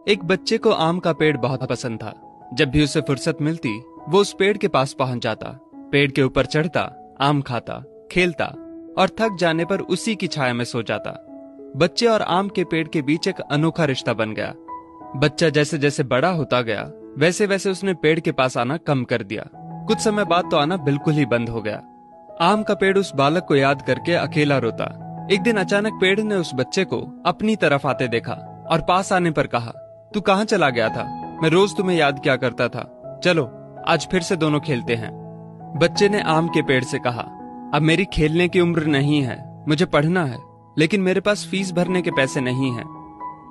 एक बच्चे को आम का पेड़ बहुत पसंद था। जब भी उसे फुर्सत मिलती वो उस पेड़ के पास पहुंच जाता, पेड़ के ऊपर चढ़ता, आम खाता, खेलता और थक जाने पर उसी की छाया में सो जाता। बच्चे और आम के पेड़ के बीच एक अनोखा रिश्ता बन गया। बच्चा जैसे जैसे बड़ा होता गया वैसे वैसे उसने पेड़ के पास आना कम कर दिया। कुछ समय बाद तो आना बिल्कुल ही बंद हो गया। आम का पेड़ उस बालक को याद करके अकेला रोता। एक दिन अचानक पेड़ ने उस बच्चे को अपनी तरफ आते देखा और पास आने पर कहा, तू कहाँ चला गया था? मैं रोज तुम्हें याद किया करता था। चलो आज फिर से दोनों खेलते हैं। बच्चे ने आम के पेड़ से कहा, अब मेरी खेलने की उम्र नहीं है, मुझे पढ़ना है, लेकिन मेरे पास फीस भरने के पैसे नहीं हैं।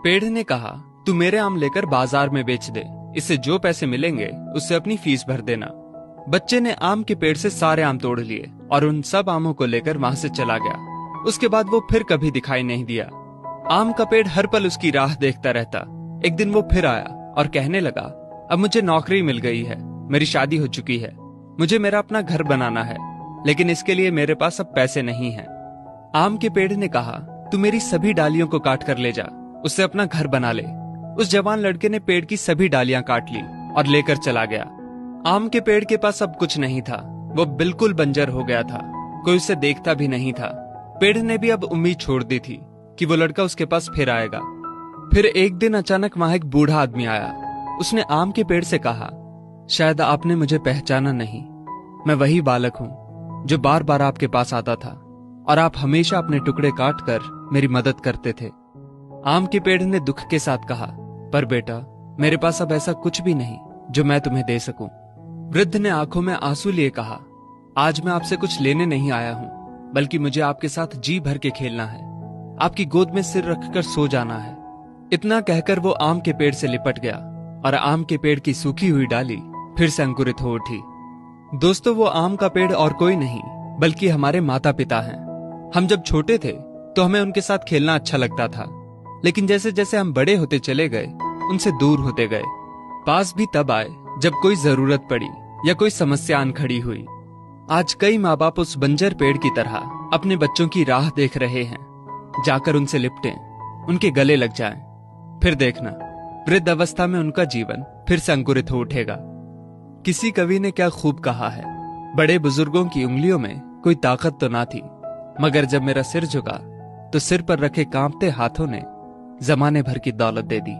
पेड़ ने कहा, तू मेरे आम लेकर बाजार में बेच दे, इससे जो पैसे मिलेंगे उससे अपनी फीस भर देना। बच्चे ने आम के पेड़ से सारे आम तोड़ लिए और उन सब आमों को लेकर वहां से चला गया। उसके बाद वो फिर कभी दिखाई नहीं दिया। आम का पेड़ हर पल उसकी राह देखता रहता। एक दिन वो फिर आया और कहने लगा, अब मुझे नौकरी मिल गई है, मेरी शादी हो चुकी है, मुझे मेरा अपना घर बनाना है, लेकिन इसके लिए मेरे पास अब पैसे नहीं हैं। आम के पेड़ ने कहा, तू मेरी सभी डालियों को काट कर ले जा, उससे अपना घर बना ले। उस जवान लड़के ने पेड़ की सभी डालियां काट ली और लेकर चला गया। आम के पेड़ के पास अब कुछ नहीं था, वो बिल्कुल बंजर हो गया था, कोई उसे देखता भी नहीं था। पेड़ ने भी अब उम्मीद छोड़ दी थी कि वो लड़का उसके पास फिर आएगा। फिर एक दिन अचानक वहां एक बूढ़ा आदमी आया। उसने आम के पेड़ से कहा, शायद आपने मुझे पहचाना नहीं, मैं वही बालक हूँ जो बार बार आपके पास आता था और आप हमेशा अपने टुकड़े काट कर मेरी मदद करते थे। आम के पेड़ ने दुख के साथ कहा, पर बेटा मेरे पास अब ऐसा कुछ भी नहीं जो मैं तुम्हें दे सकूं। वृद्ध ने आंखों में आंसू लिए कहा, आज मैं आपसे कुछ लेने नहीं आया हूं, बल्कि मुझे आपके साथ जी भर के खेलना है, आपकी गोद में सिर रखकर सो जाना है। इतना कहकर वो आम के पेड़ से लिपट गया और आम के पेड़ की सूखी हुई डाली फिर से अंकुरित हो उठी। दोस्तों, वो आम का पेड़ और कोई नहीं बल्कि हमारे माता पिता हैं। हम जब छोटे थे तो हमें उनके साथ खेलना अच्छा लगता था, लेकिन जैसे जैसे हम बड़े होते चले गए उनसे दूर होते गए। पास भी तब आए जब कोई जरूरत पड़ी या कोई समस्या आन खड़ी हुई। आज कई माँ बाप उस बंजर पेड़ की तरह अपने बच्चों की राह देख रहे हैं, जाकर उनसे लिपटें, उनके गले लग जाएं। फिर देखना वृद्ध अवस्था में उनका जीवन फिर से अंकुरित हो उठेगा। किसी कवि ने क्या खूब कहा है, बड़े बुजुर्गों की उंगलियों में कोई ताकत तो ना थी, मगर जब मेरा सिर झुका तो सिर पर रखे कांपते हाथों ने जमाने भर की दौलत दे दी।